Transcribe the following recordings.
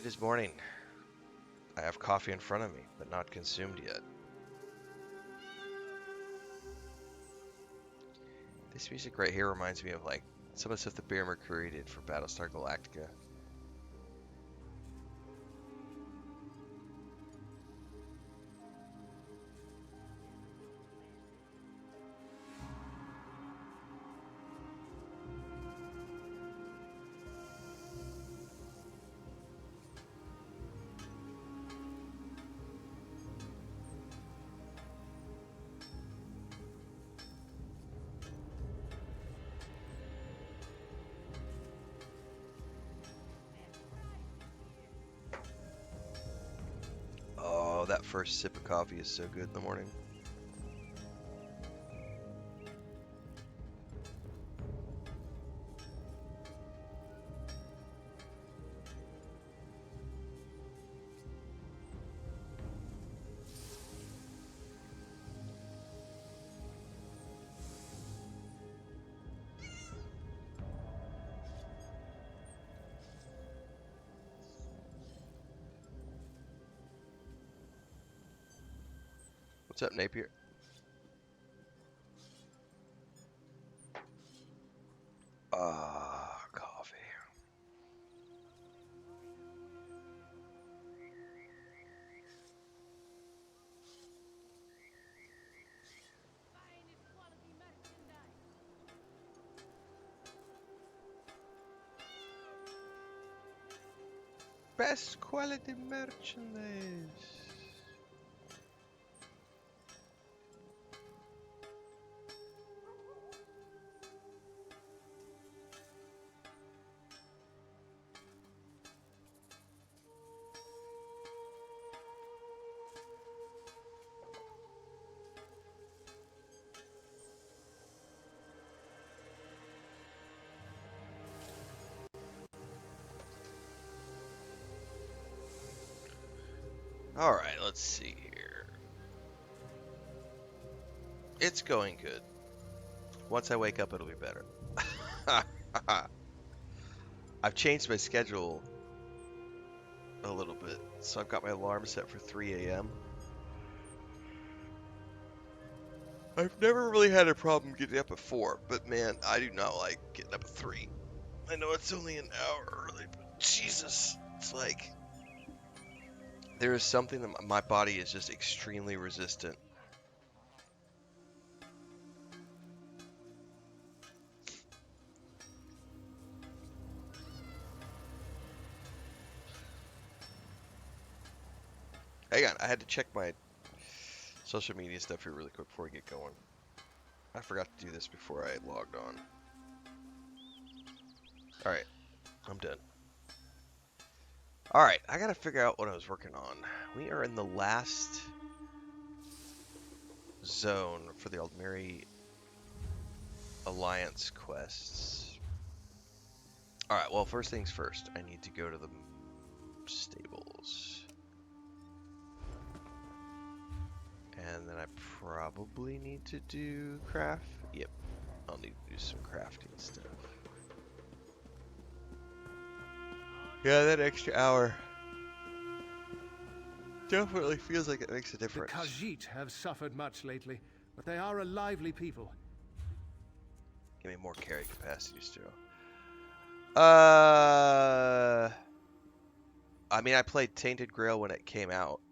It is morning. I have coffee in front of me, but not consumed yet. This music right here reminds me of like some of the stuff that Bear McCreary did for Battlestar Galactica. Oh, that first sip of coffee is so good in the morning. What's up, Napier? Ah, coffee. Best quality merchandise. Alright, let's see here. It's going good. Once I wake up, it'll be better. I've changed my schedule a little bit. So I've got my alarm set for 3 a.m. I've never really had a problem getting up at 4, but man, I do not like getting up at 3. I know it's only an hour early, but Jesus, it's like there is something that my body is just extremely resistant. Hang on, I had to check my social media stuff here really quick before we get going. I forgot to do this before I logged on. Alright, I'm done. Alright, I gotta figure out what I was working on. We are in the last zone for the Aldmeri Alliance quests. Alright, well, first things first, I need to go to the stables. And then I probably need to do craft. Yep, I'll need to do some crafting stuff. Yeah, that extra hour definitely feels like it makes a difference. The Khajiit have suffered much lately, but they are a lively people. Give me more carry capacity still. I mean, I played Tainted Grail when it came out.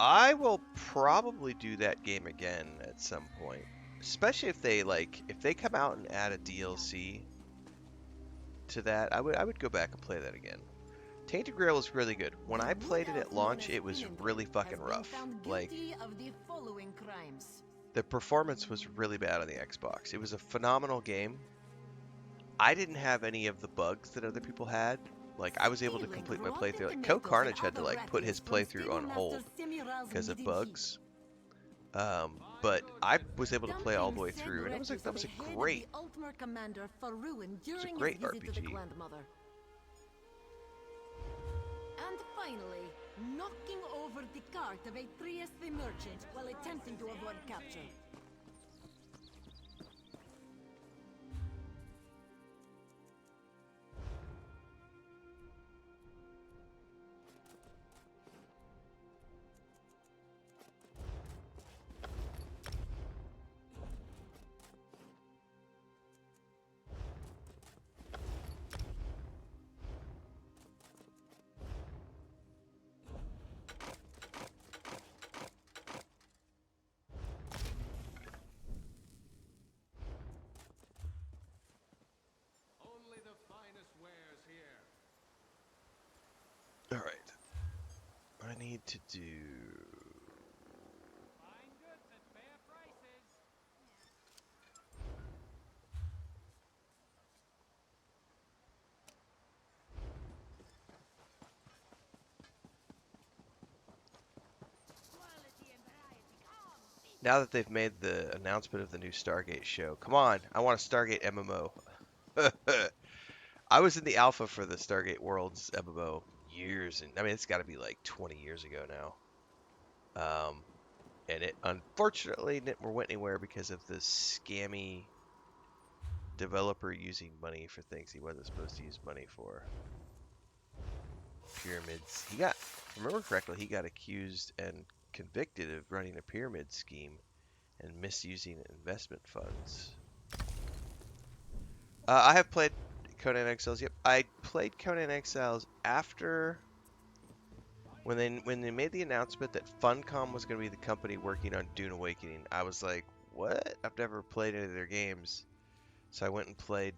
I will probably do that game again at some point. Especially if they come out and add a DLC to that, I would go back and play that again. Tainted Grail was really good. When I played it at launch, it was really fucking rough. Like, the performance was really bad on the Xbox. It was a phenomenal game. I didn't have any of the bugs that other people had. Like, I was able to complete my playthrough. Like, Co Carnage had to like put his playthrough on hold because of bugs. But I was able to play all the way through, and that was a great RPG. And finally, knocking over the cart of Atreus the merchant while attempting to avoid capture. need to do? Now that they've made the announcement of the new Stargate show, come on, I want a Stargate MMO. I was in the alpha for the Stargate Worlds MMO years, and I mean it's got to be like 20 years ago now. And it unfortunately never went anywhere because of the scammy developer using money for things he wasn't supposed to use money for. Pyramids. He got, if I remember correctly, he got accused and convicted of running a pyramid scheme and misusing investment funds. I have played Conan Exiles. Yep, I played Conan Exiles after when they made the announcement that Funcom was going to be the company working on Dune Awakening. I was like, what? I've never played any of their games, so I went and played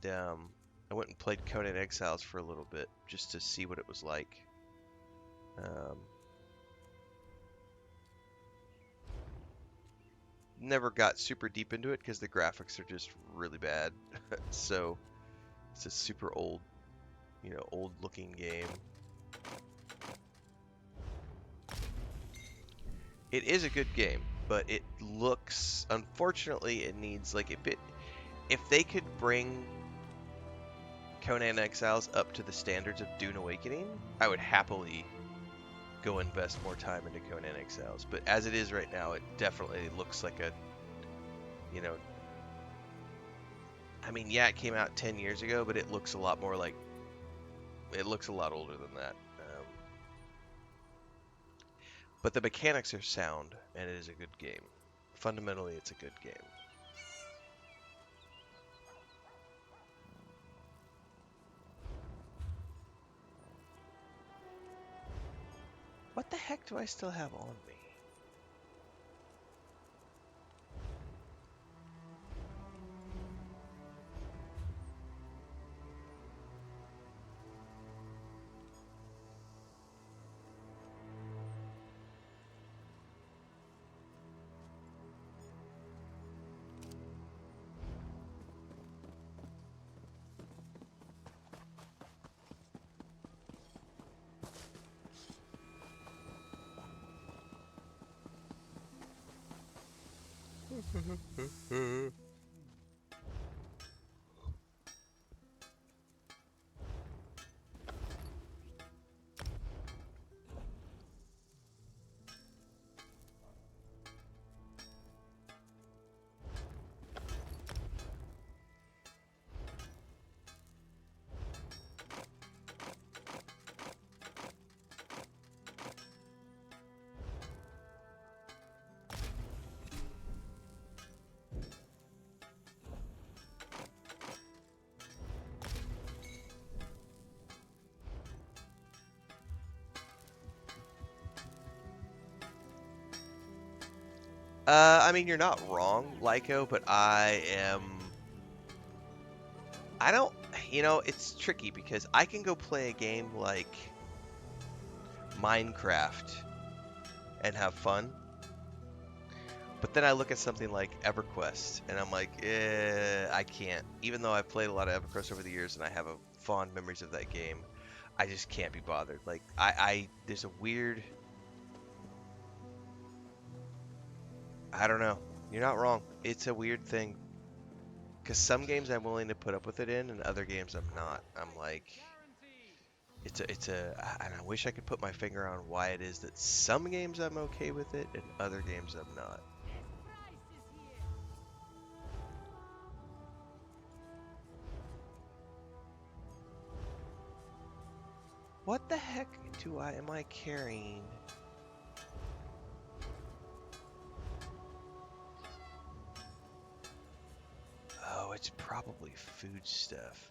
Conan Exiles for a little bit just to see what it was like. Never got super deep into it because the graphics are just really bad. So it's a super old, old looking game. It is a good game, but it looks, unfortunately, it needs like a bit. If they could bring Conan Exiles up to the standards of Dune Awakening, I would happily go invest more time into Conan Exiles. But as it is right now, it definitely looks like a, I mean, yeah, it came out 10 years ago, but it looks a lot more like, it looks a lot older than that. But the mechanics are sound, and it is a good game. Fundamentally, it's a good game. What the heck do I still have on me? I mean, you're not wrong, Lyco, but I don't, it's tricky because I can go play a game like Minecraft and have fun, but then I look at something like EverQuest and I'm like, I can't. Even though I've played a lot of EverQuest over the years and I have fond memories of that game, I just can't be bothered. Like, there's a weird, I don't know. You're not wrong. It's a weird thing. Because some games I'm willing to put up with it in, and other games I'm not. I'm like, and I wish I could put my finger on why it is that some games I'm okay with it, and other games I'm not. What the heck am I carrying? Oh, it's probably food stuff.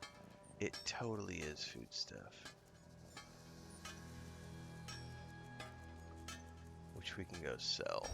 It totally is food stuff. Which we can go sell.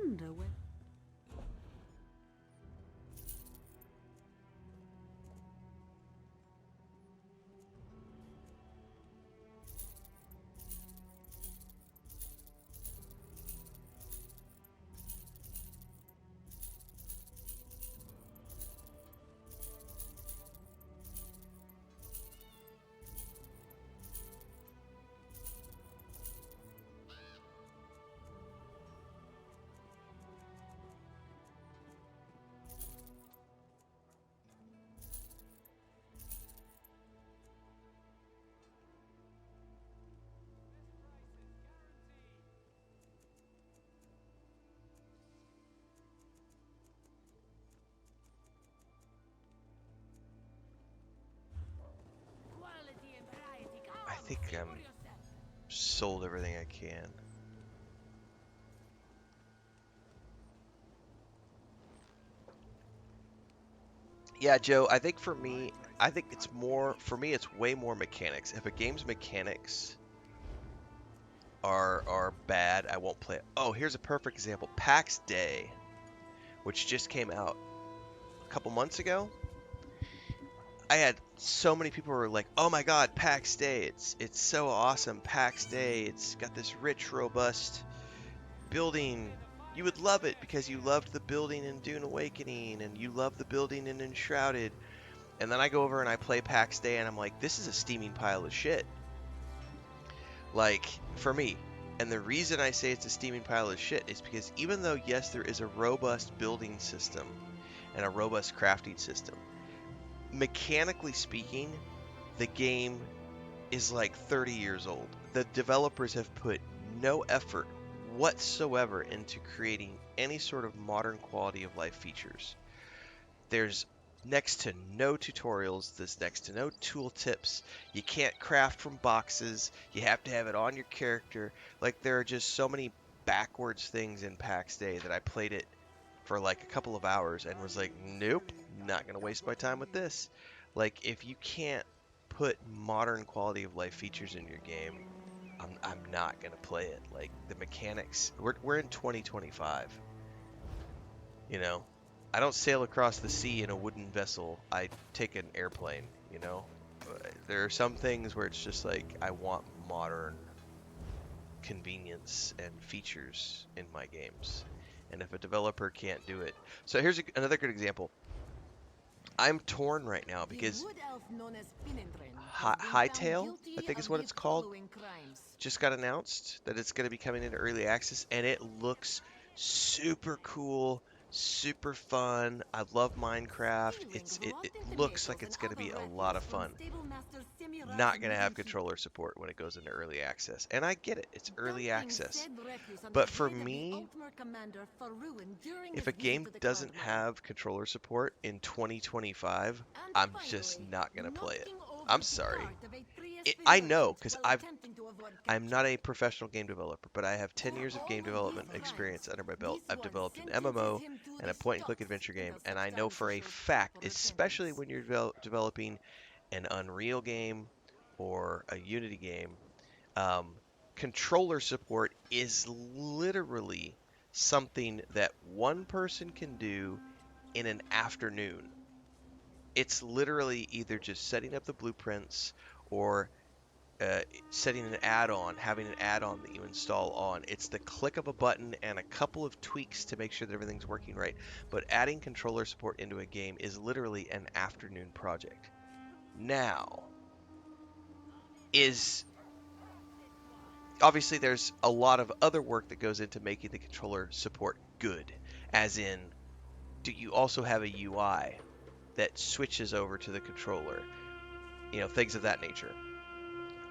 wonder what. I think I'm sold everything I can. Yeah, Joe, I think for me, I think it's more, for me, it's way more mechanics. If a game's mechanics are bad, I won't play it. Oh, here's a perfect example. PAX Day, which just came out a couple months ago. I had so many people who were like, "Oh my God, PAX Day! It's so awesome, PAX Day! It's got this rich, robust building. You would love it because you loved the building in Dune Awakening, and you loved the building in Enshrouded." And then I go over and I play PAX Day, and I'm like, "This is a steaming pile of shit." Like, for me. And the reason I say it's a steaming pile of shit is because even though, yes, there is a robust building system and a robust crafting system, mechanically speaking, the game is like 30 years old. The developers have put no effort whatsoever into creating any sort of modern quality of life features. There's next to no tutorials, there's next to no tooltips. You can't craft from boxes. You have to have it on your character. Like, there are just so many backwards things in PAX Day that I played it for like a couple of hours and was like, nope, not gonna waste my time with this. Like, if you can't put modern quality of life features in your game, I'm not gonna play it. Like, the mechanics, we're in 2025. You know, I don't sail across the sea in a wooden vessel. I take an airplane. You know, there are some things where it's just like I want modern convenience and features in my games. And if a developer can't do it, so here's another good example. I'm torn right now because Hightail, I think is what it's called, just got announced that it's going to be coming into early access, and it looks super cool, super fun. I love Minecraft. It looks like it's going to be a lot of fun. Not going to have controller support when it goes into early access, and I get it. It's early access. But for me, if a game doesn't have controller support in 2025, I'm just not going to play it. I'm sorry. I know, because I'm not a professional game developer, but I have 10 years of game development experience under my belt. I've developed an MMO and a point-and-click adventure game, and I know for a fact, especially when you're developing an Unreal game or a Unity game, um, controller support is literally something that one person can do in an afternoon. It's literally either just setting up the blueprints or setting an add-on, having an add-on that you install on. It's the click of a button and a couple of tweaks to make sure that everything's working right. But adding controller support into a game is literally an afternoon project. Now, obviously there's a lot of other work that goes into making the controller support good, as in, do you also have a UI that switches over to the controller? You know, things of that nature.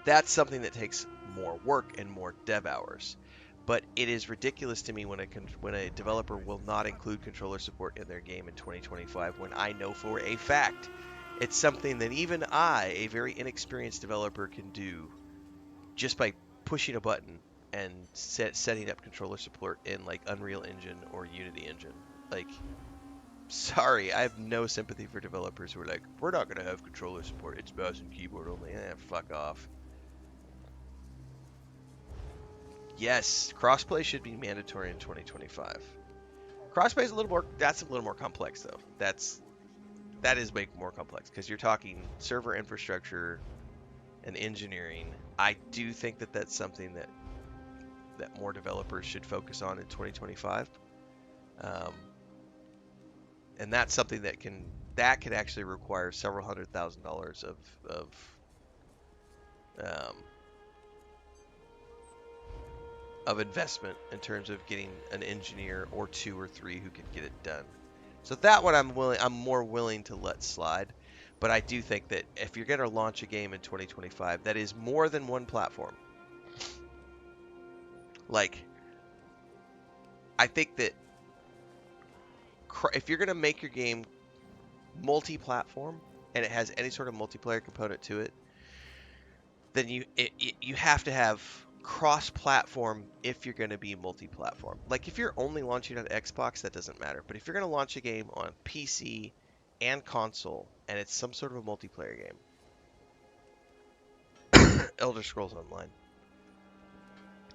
That's something that takes more work and more dev hours. But it is ridiculous to me when a developer will not include controller support in their game in 2025, when I know for a fact it's something that even I, a very inexperienced developer, can do just by pushing a button and setting up controller support in like Unreal Engine or Unity Engine. Like, sorry, I have no sympathy for developers who are like, we're not going to have controller support, it's mouse and keyboard only. Fuck off. Yes, crossplay should be mandatory in 2025. Crossplay is a little more. That's a little more complex though. That is way more complex because you're talking server infrastructure and engineering. I do think that that's something that more developers should focus on in 2025. Um, and that's something that can actually require several $100,000 um, of investment in terms of getting an engineer or two or three who can get it done. So that one I'm more willing to let slide. But I do think that if you're going to launch a game in 2025 that is more than one platform, like I think that if you're going to make your game multi-platform and it has any sort of multiplayer component to it, then you have to have cross-platform if you're going to be multi-platform. Like if you're only launching on Xbox, that doesn't matter. But if you're going to launch a game on PC and console and it's some sort of a multiplayer game, Elder Scrolls Online.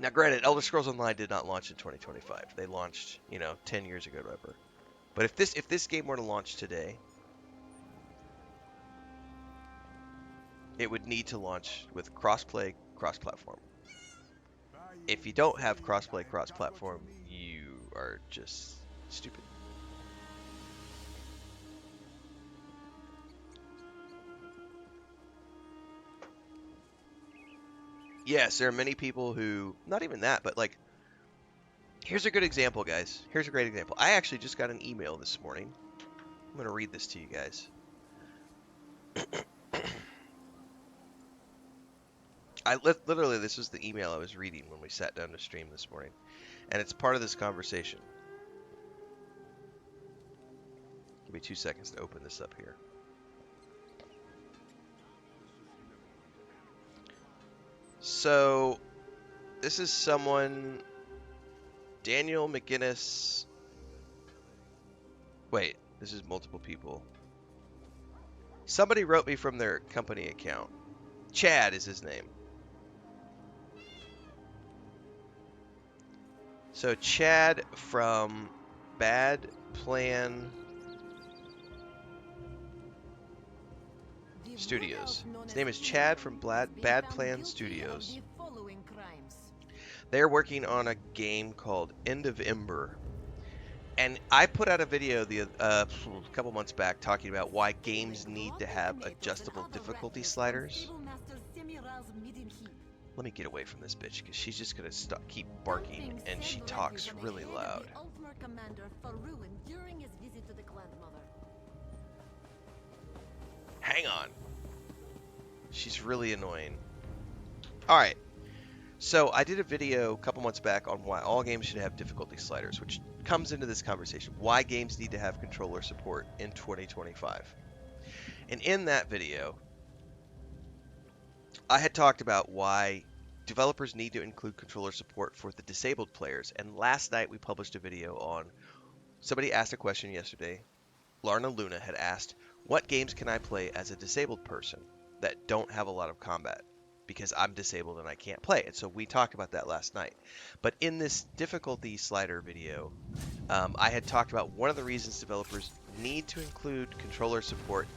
Now, granted, Elder Scrolls Online did not launch in 2025. They launched, 10 years ago, or whatever. But if this game were to launch today, it would need to launch with crossplay, cross-platform. If you don't have crossplay, cross-platform, you are just stupid. Yes, there are many people who, not even that, but like, here's a good example, guys. Here's a great example. I actually just got an email this morning. I'm going to read this to you guys. Literally, this was the email I was reading when we sat down to stream this morning. And it's part of this conversation. Give me 2 seconds to open this up here. So, this is someone, Daniel McGinnis. Wait, this is multiple people. Somebody wrote me from their company account. Chad is his name. So Chad from Bad Plan Studios. His name is Chad from Bad Plan Studios. They're working on a game called End of Ember. And I put out a video a couple months back talking about why games need to have adjustable difficulty sliders. Let me get away from this bitch because she's just gonna keep barking and she talks really loud. Hang on. She's really annoying. Alright. So I did a video a couple months back on why all games should have difficulty sliders, which comes into this conversation. Why games need to have controller support in 2025. And in that video, I had talked about why developers need to include controller support for the disabled players. And last night we published a video on, somebody asked a question yesterday. Larna Luna had asked, what games can I play as a disabled person that don't have a lot of combat? Because I'm disabled and I can't play. And so we talked about that last night. But in this difficulty slider video, I had talked about one of the reasons developers need to include controller support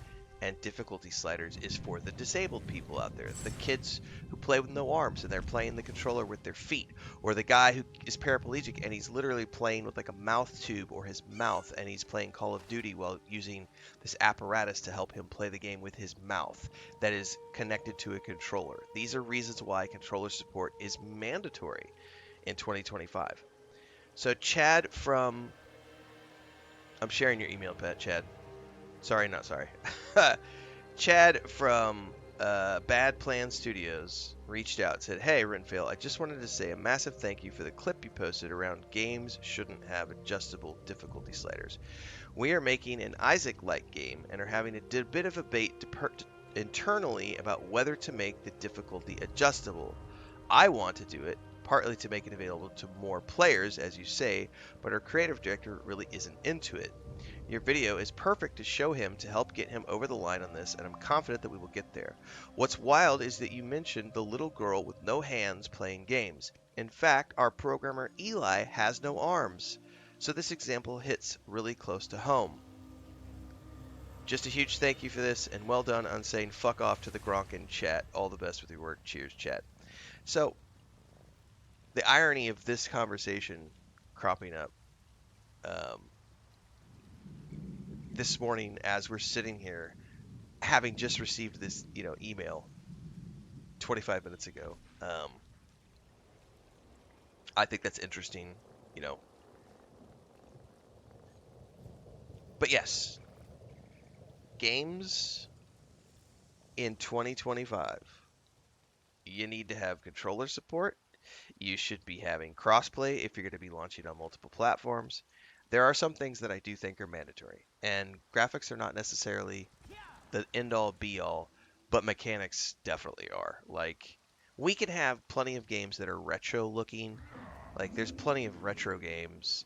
and difficulty sliders is for the disabled people out there. The kids who play with no arms and they're playing the controller with their feet. Or the guy who is paraplegic and he's literally playing with like a mouth tube or his mouth and he's playing Call of Duty while using this apparatus to help him play the game with his mouth that is connected to a controller. These are reasons why controller support is mandatory in 2025. So Chad from... I'm sharing your email, Pat, Chad. Sorry, not sorry. Chad from Bad Plan Studios reached out, said, hey, Renfail, I just wanted to say a massive thank you for the clip you posted around games shouldn't have adjustable difficulty sliders. We are making an Isaac-like game and are having a bit of a debate internally about whether to make the difficulty adjustable. I want to do it, partly to make it available to more players, as you say, but our creative director really isn't into it. Your video is perfect to show him to help get him over the line on this, and I'm confident that we will get there. What's wild is that you mentioned the little girl with no hands playing games. In fact, our programmer Eli has no arms. So this example hits really close to home. Just a huge thank you for this, and well done on saying fuck off to the Gronk in chat. All the best with your work. Cheers, chat. So, the irony of this conversation cropping up this morning as we're sitting here, having just received this, email 25 minutes ago. I think that's interesting, you know. But yes, games in 2025, you need to have controller support. You should be having crossplay if you're going to be launching on multiple platforms. There are some things that I do think are mandatory, and graphics are not necessarily the end all be all, but mechanics definitely are. Like, we can have plenty of games that are retro looking. Like, there's plenty of retro games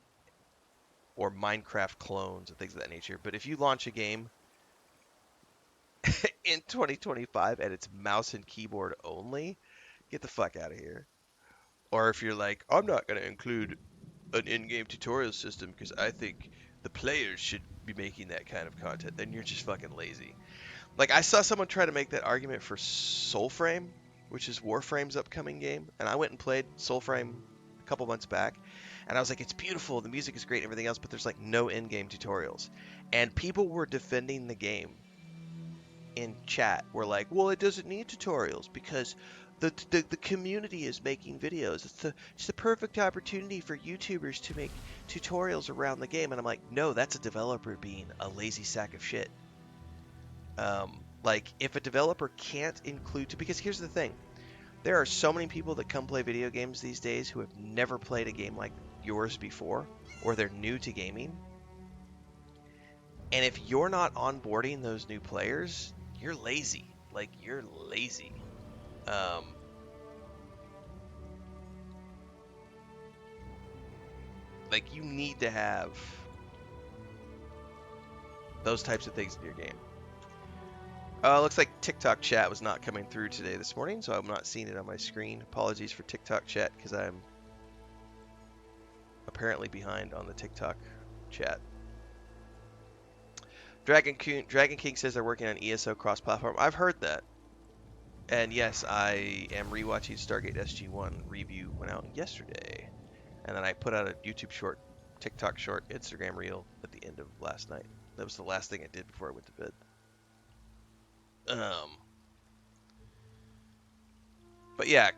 or Minecraft clones and things of that nature. But if you launch a game in 2025 and it's mouse and keyboard only, get the fuck out of here. Or if you're like, I'm not going to include an in-game tutorial system because I think the players should be making that kind of content, then you're just fucking lazy. Like, I saw someone try to make that argument for Soulframe, which is Warframe's upcoming game, and I went and played Soulframe a couple months back, and I was like, it's beautiful, the music is great, and everything else, but there's like no in-game tutorials. And people were defending the game in chat, were like, well, it doesn't need tutorials because the community is making videos. It's the perfect opportunity for YouTubers to make tutorials around the game. And I'm like, no, that's a developer being a lazy sack of shit. Like, if a developer can't include, because here's the thing, there are so many people that come play video games these days who have never played a game like yours before, or they're new to gaming. And if you're not onboarding those new players, you're lazy. Like, you're lazy. Like, you need to have those types of things in your game. Looks like TikTok chat was not coming through today this morning, so I'm not seeing it on my screen. Apologies for TikTok chat, because I'm apparently behind on the TikTok chat. Dragon King says they're working on ESO cross-platform. I've heard that. And yes, I am rewatching Stargate SG-1. Review went out yesterday. And then I put out a YouTube short, TikTok short, Instagram reel at the end of last night. That was the last thing I did before I went to bed. But yeah,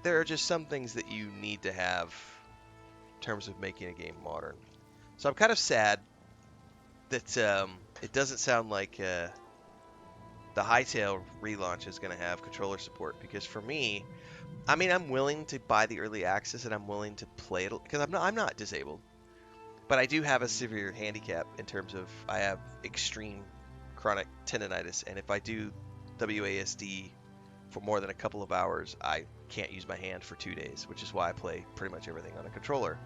there are just some things that you need to have in terms of making a game modern. So I'm kind of sad that it doesn't sound like the Hytale relaunch is going to have controller support, because for me, I mean, I'm willing to buy the early access and I'm willing to play it because I'm not disabled, but I do have a severe handicap in terms of I have extreme chronic tendonitis, and if I do WASD for more than a couple of hours, I can't use my hand for 2 days, which is why I play pretty much everything on a controller.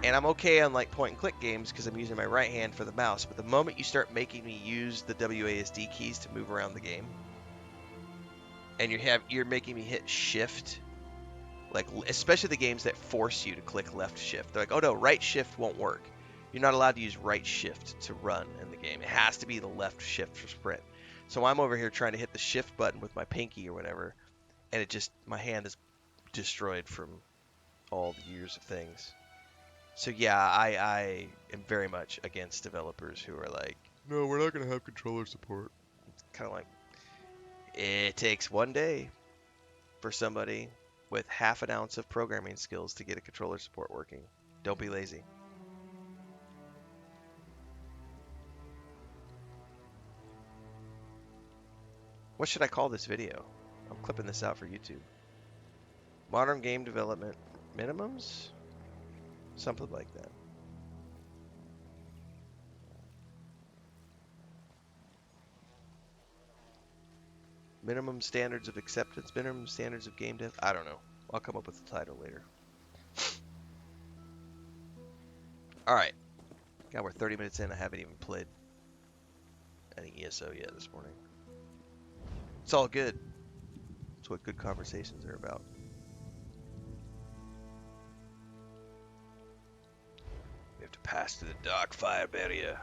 And I'm okay on like point and click games because I'm using my right hand for the mouse, but the moment you start making me use the WASD keys to move around the game, and you're making me hit shift, like especially the games that force you to click left shift. They're like, oh no, right shift won't work. You're not allowed to use right shift to run in the game. It has to be the left shift for sprint. So I'm over here trying to hit the shift button with my pinky or whatever, and my hand is destroyed from all the years of things. So yeah, I am very much against developers who are like, no, we're not going to have controller support. It's kind of like, it takes one day for somebody with half an ounce of programming skills to get a controller support working. Don't be lazy. What should I call this video? I'm clipping this out for YouTube. Modern game development minimums? Something like that. Minimum standards of acceptance, minimum standards of game dev. I don't know. I'll come up with the title later. Alright. God, we're 30 minutes in. I haven't even played any ESO yet this morning. It's all good. It's what good conversations are about. We have to pass through the dark fire barrier.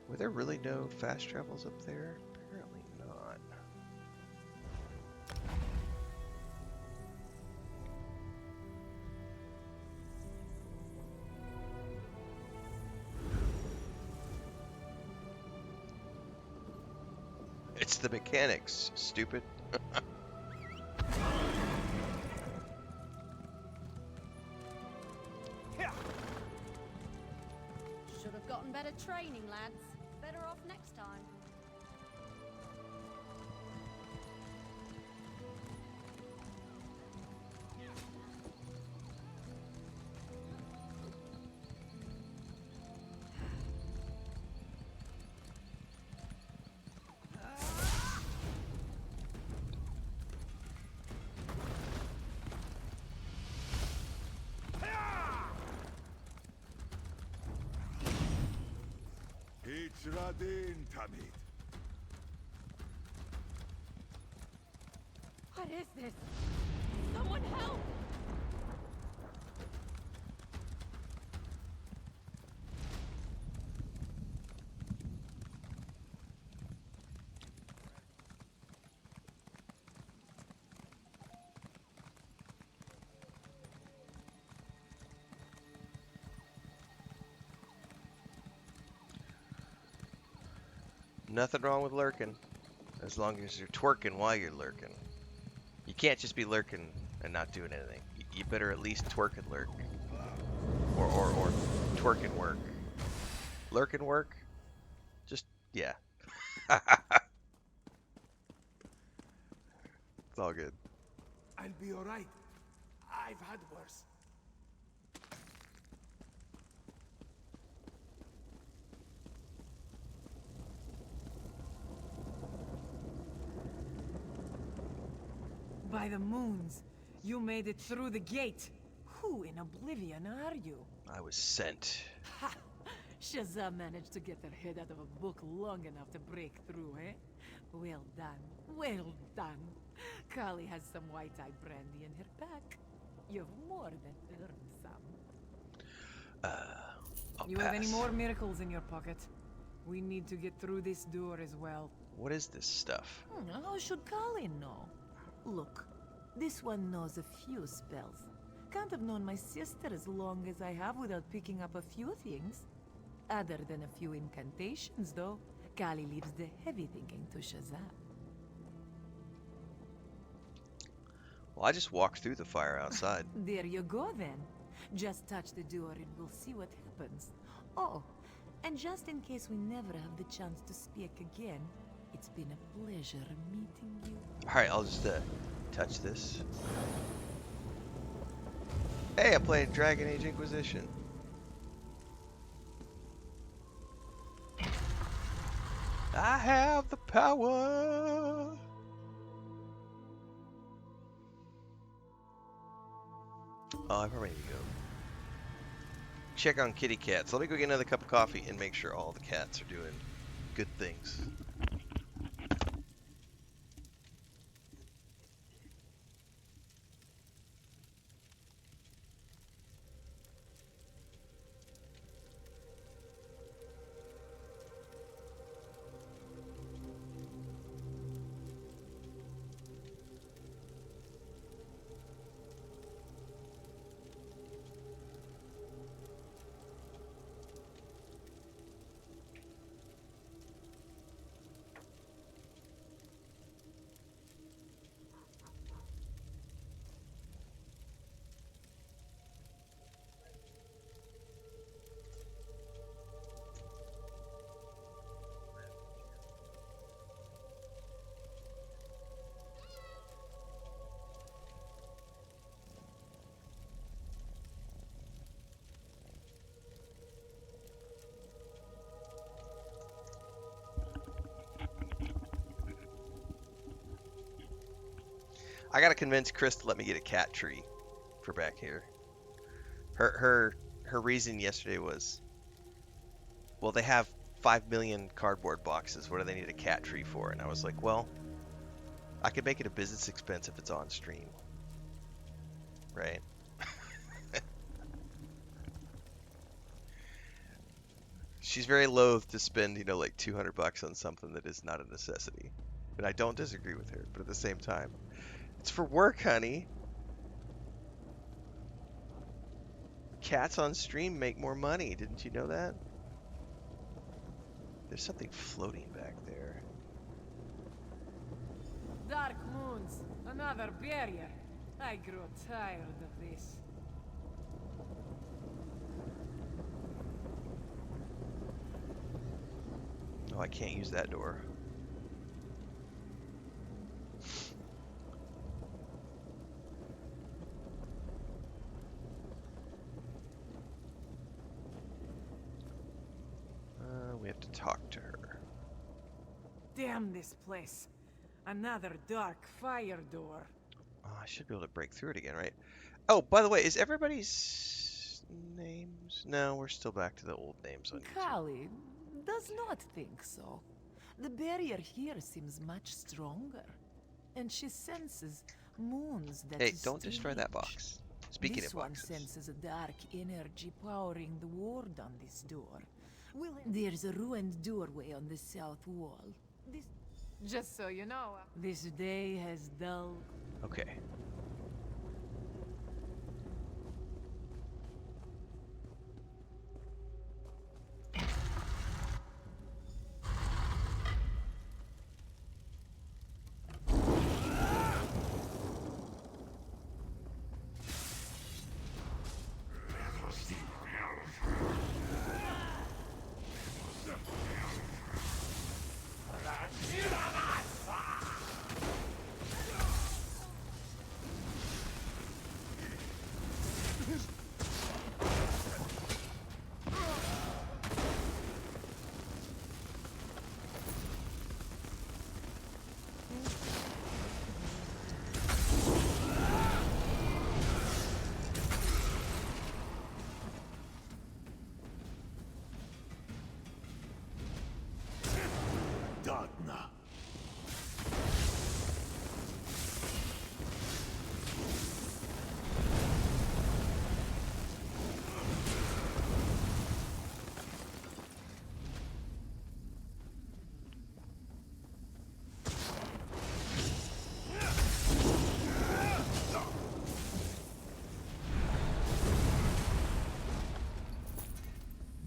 Were there really no fast travels up there? Apparently not. It's the mechanics, stupid. Should have gotten better training, lads. Better off next time. Radin Tamid. What is this? Someone help! Nothing wrong with lurking, as long as you're twerking while you're lurking. You can't just be lurking and not doing anything. You better at least twerk and lurk. Or twerk and work. Lurk and work? Just, yeah. It's all good. I'll be alright. I've had worse. By the moons, you made it through the gate. Who in oblivion are you? I was sent. Ha! Shazam managed to get her head out of a book long enough to break through, eh? Well done. Well done. Kali has some white-eye brandy in her pack. You've more than earned some. I'll You have any pass. more miracles in your pocket? We need to get through this door as well. What is this stuff? How should Kali know? Look, this one knows a few spells. Can't have known my sister as long as I have without picking up a few things. Other than a few incantations, though, Kali leaves the heavy thinking to Shazam. Well, I just walked through the fire outside. There you go, then. Just touch the door and we'll see what happens. Oh, and just in case we never have the chance to speak again, it's been a pleasure meeting you. Alright, I'll just touch this. Hey, I played Dragon Age Inquisition. I have the power. Oh, I probably need to go check on kitty cats. Let me go get another cup of coffee and make sure all the cats are doing good things. I gotta convince Chris to let me get a cat tree for back here. Her reason yesterday was well, they have 5 million cardboard boxes. What do they need a cat tree for? And I was like, well, I could make it a business expense if it's on stream, right? She's very loath to spend, like $200 on something that is not a necessity. And I don't disagree with her, but at the same time, it's for work, honey. Cats on stream make more money. Didn't you know that? There's something floating back there. Dark moons, another barrier. I grow tired of this. Oh, I can't use that door. We have to talk to her. Damn this place. Another dark fire door. Oh, I should be able to break through it again, right? Oh, by the way, is everybody's names? No, we're still back to the old names on YouTube. Kali does not think so. The barrier here seems much stronger. And she senses moons that Hey, don't destroy that reach. box. Speaking This of one boxes. senses a dark energy powering the ward on this door. There's a ruined doorway on the south wall. Just so you know, this day has dulled. Okay. Dogna.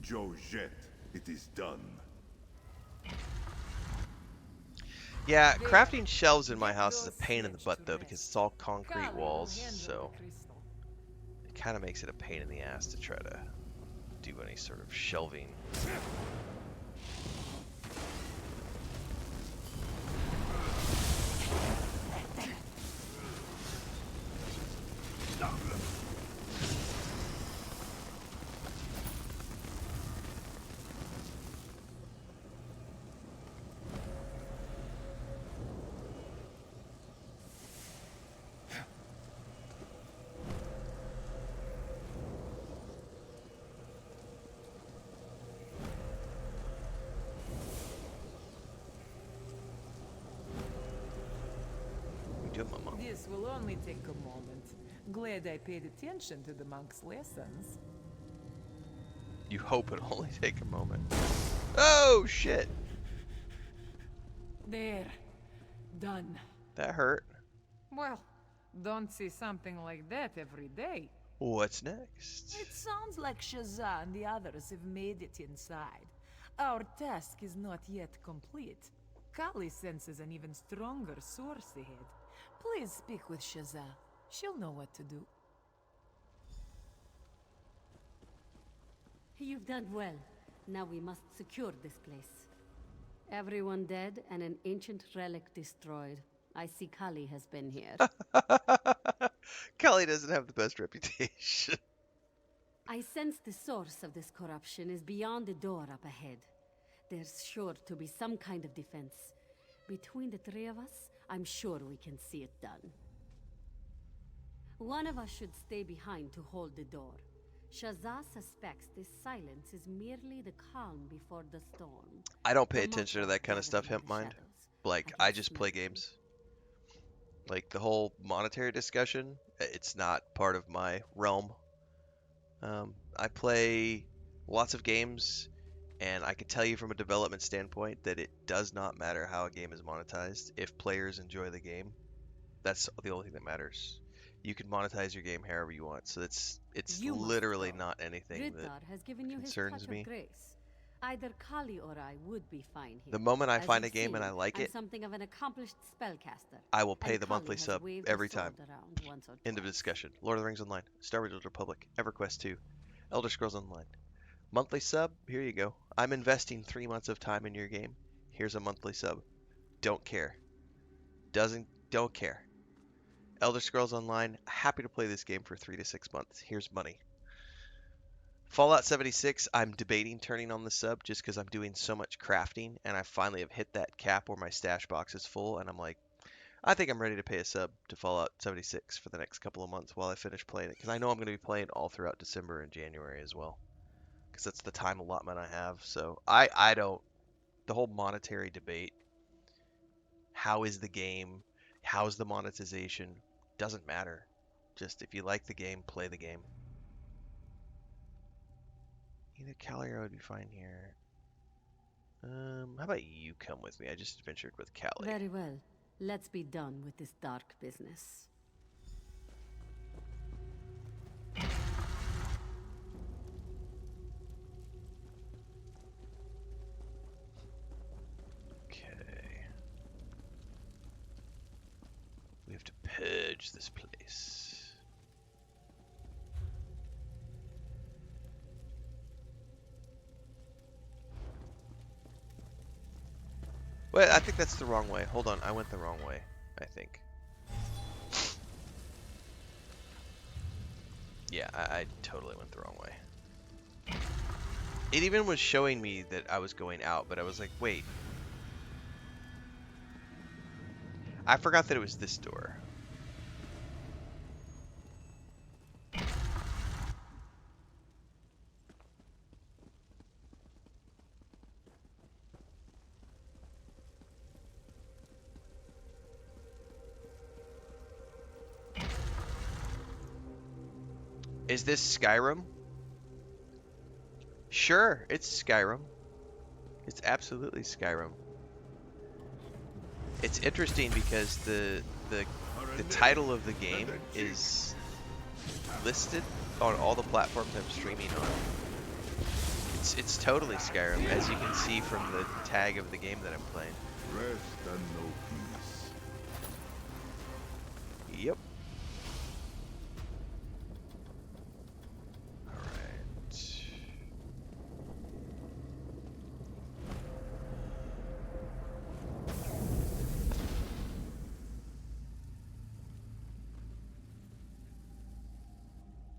Jojet, it is done. Yeah, crafting shelves in my house is a pain in the butt, though, because it's all concrete walls, so it kind of makes it a pain in the ass to try to do any sort of shelving. This will only take a moment. Glad I paid attention to the monk's lessons. You hope it'll only take a moment. Oh, shit! There. Done. That hurt. Well, don't see something like that every day. What's next? It sounds like Shazza and the others have made it inside. Our task is not yet complete. Kali senses an even stronger source ahead. Please speak with Shazza. She'll know what to do. You've done well. Now we must secure this place. Everyone dead and an ancient relic destroyed. I see Kali has been here. Kelly doesn't have the best reputation. I sense the source of this corruption is beyond the door up ahead. There's sure to be some kind of defense. Between the three of us, I'm sure we can see it done. One of us should stay behind to hold the door. Shazza suspects this silence is merely the calm before the storm. I don't pay The attention to monster that kind of stuff, gathering in Hemp the Mind. shadows. Like, I I can just smell play it. games. Like, the whole monetary discussion, it's not part of my realm. I play lots of games, and I can tell you from a development standpoint that it does not matter how a game is monetized. If players enjoy the game, that's the only thing that matters. You can monetize your game however you want, so it's You must literally go. not anything that Riddar has given you his concerns touch me. of grace. Either Kali or I would be fine here. The moment I As find a you've game and seen, I like I'm it, something of an accomplished spellcaster. I will pay And the Kali monthly has sub waved every his sword time. around once or End of twice. discussion. Lord of the Rings Online, Star Wars: The Republic, EverQuest 2, Elder Scrolls Online. Monthly sub, here you go. I'm investing 3 months of time in your game. Here's a monthly sub. Don't care. Don't care. Elder Scrolls Online, happy to play this game for 3 to 6 months. Here's money. Fallout 76, I'm debating turning on the sub just because I'm doing so much crafting and I finally have hit that cap where my stash box is full and I'm like, I think I'm ready to pay a sub to Fallout 76 for the next couple of months while I finish playing it because I know I'm going to be playing all throughout December and January as well because that's the time allotment I have. So I don't, the whole monetary debate, how is the game, how's the monetization, doesn't matter. Just if you like the game, play the game. Either Callie or I would be fine here. How about you come with me? I just adventured with Callie. Very well. Let's be done with this dark business. Okay. We have to purge this place. Wait, I think that's the wrong way. Hold on, I went the wrong way, I think. Yeah, I totally went the wrong way. It even was showing me that I was going out, but I was like, wait. I forgot that it was this door. Is this Skyrim? Sure, it's Skyrim. It's absolutely Skyrim. It's interesting because the title of the game is listed on all the platforms I'm streaming on. It's totally Skyrim, as you can see from the tag of the game that I'm playing. Rest and no peace. Yep. Alright.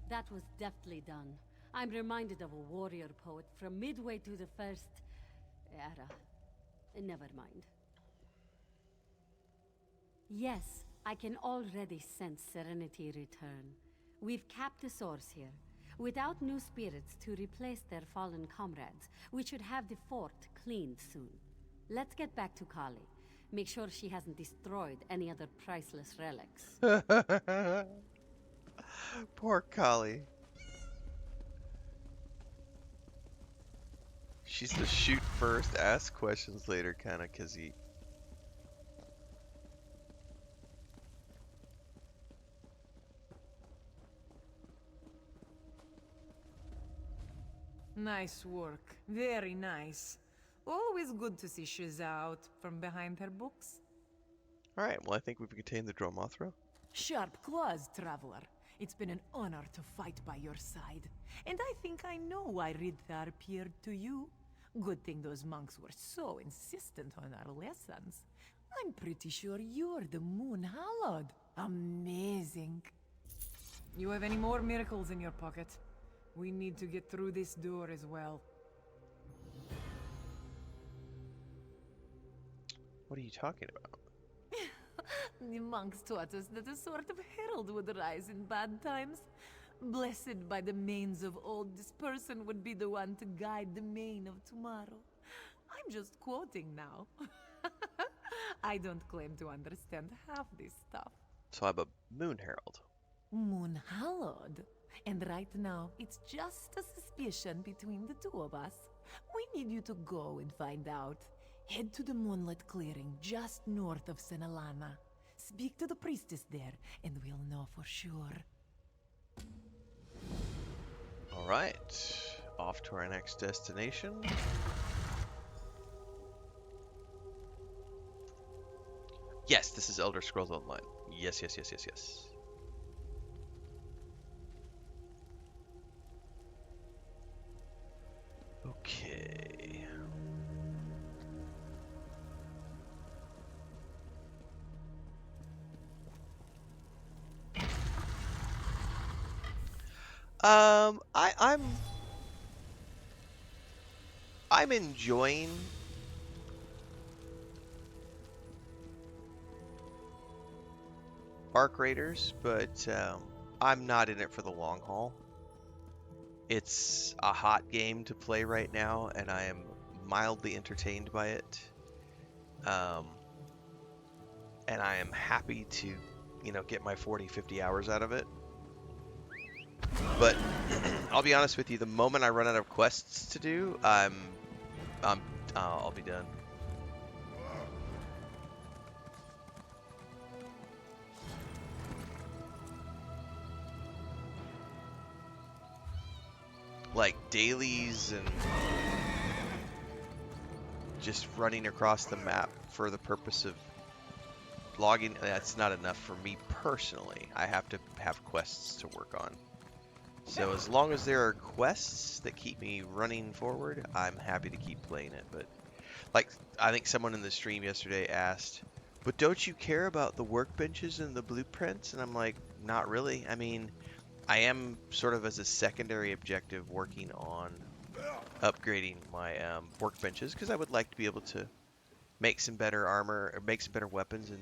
That was deftly done. I'm reminded of a warrior poet from midway to the first era. Never mind. Yes, I can already sense serenity return. We've capped the source here. Without new spirits to replace their fallen comrades, we should have the fort cleaned soon. Let's get back to Kali. Make sure she hasn't destroyed any other priceless relics. Poor Kali. She's the shoot first, ask questions later kind of Khajiit. Nice work. Very nice. Always good to see Shiza out from behind her books. Alright, well I think we've contained the Dromothra. Sharp claws, traveler. It's been an honor to fight by your side. And I think I know why Ridthar appeared to you. Good thing those monks were so insistent on our lessons. I'm pretty sure you're the Moon Hallowed. Amazing. You have any more miracles in your pocket? We need to get through this door as well. What are you talking about? The monks taught us that a sort of herald would rise in bad times. Blessed by the manes of old, this person would be the one to guide the mane of tomorrow. I'm just quoting now. I don't claim to understand half this stuff. So I'm a Moon Herald. Moon hallowed. And right now, it's just a suspicion between the two of us. We need you to go and find out. Head to the Moonlit Clearing just north of Senalana. Speak to the priestess there, and we'll know for sure. All right, off to our next destination. Yes, this is Elder Scrolls Online. Yes, yes, yes, yes, yes. Okay. I'm enjoying Arc Raiders, but I'm not in it for the long haul. It's a hot game to play right now, and I am mildly entertained by it. And I am happy to, get my 40, 50 hours out of it. But I'll be honest with you, the moment I run out of quests to do, I'll be done. Like dailies and just running across the map for the purpose of logging, that's not enough for me personally. I have to have quests to work on. So as long as there are quests that keep me running forward, I'm happy to keep playing it. But like, I think someone in the stream yesterday asked, but don't you care about the workbenches and the blueprints? And I'm like, not really. I mean, I am sort of as a secondary objective working on upgrading my workbenches, because I would like to be able to make some better armor, or make some better weapons, and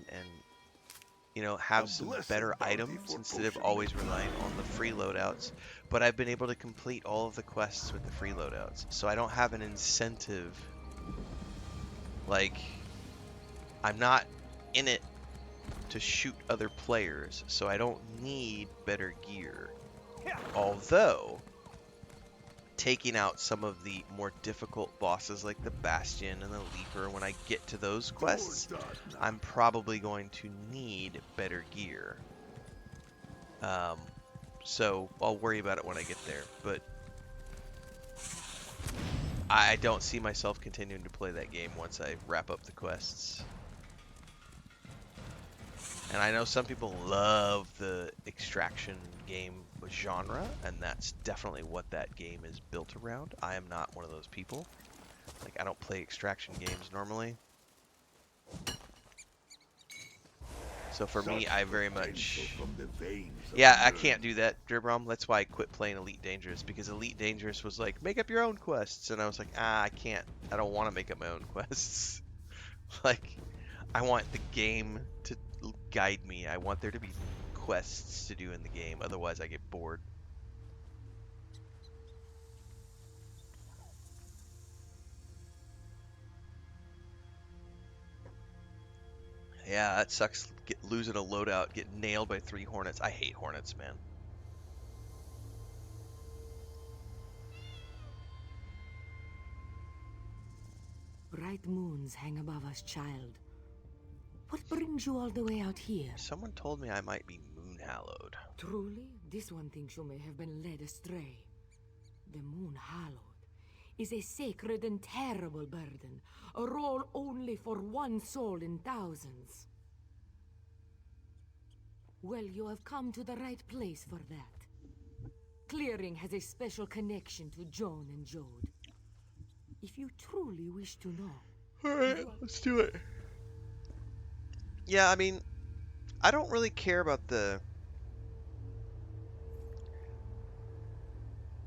have some better items instead of always relying on the free loadouts. But I've been able to complete all of the quests with the free loadouts, so I don't have an incentive. Like, I'm not in it to shoot other players, so I don't need better gear. Although, taking out some of the more difficult bosses like the Bastion and the Leaper, when I get to those quests, I'm probably going to need better gear. So I'll worry about it when I get there, but I don't see myself continuing to play that game once I wrap up the quests. And I know some people love the extraction game genre, and that's definitely what that game is built around. I am not one of those people. Like, I don't play extraction games normally. So for me, I very much... Yeah, I can't do that, Dribrom. That's why I quit playing Elite Dangerous, because Elite Dangerous was like, make up your own quests. And I was like, I can't. I don't want to make up my own quests. Like, I want the game to guide me. I want there to be quests to do in the game. Otherwise, I get bored. Yeah, that sucks. Losing a loadout, get nailed by 3 hornets. I hate hornets, man. Bright moons hang above us, child. What brings you all the way out here? Someone told me I might be moon hallowed. Truly, this one thinks you may have been led astray. The moon hallowed is a sacred and terrible burden, a role only for one soul in thousands. Well, you have come to the right place for that. Clearing has a special connection to Joan and Jode. If you truly wish to know... Alright, let's do it. Yeah, I mean, I don't really care about the...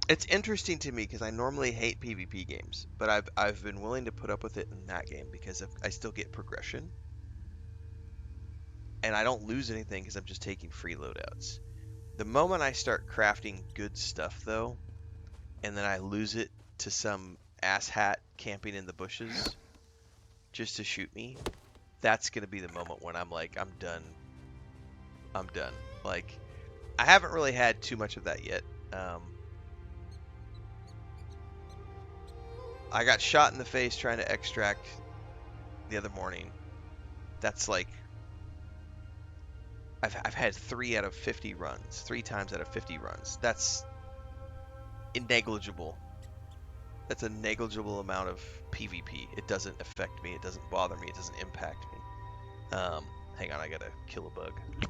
It's interesting to me because I normally hate PvP games, but I've been willing to put up with it in that game because I still get progression. And I don't lose anything because I'm just taking free loadouts. The moment I start crafting good stuff, though, and then I lose it to some asshat camping in the bushes just to shoot me, that's going to be the moment when I'm like, I'm done. I'm done. Like, I haven't really had too much of that yet. I got shot in the face trying to extract the other morning. That's like, I've had 3 out of 50 runs. 3 times out of 50 runs. That's negligible. That's a negligible amount of PvP. It doesn't affect me. It doesn't bother me. It doesn't impact me. Hang on, I gotta kill a bug.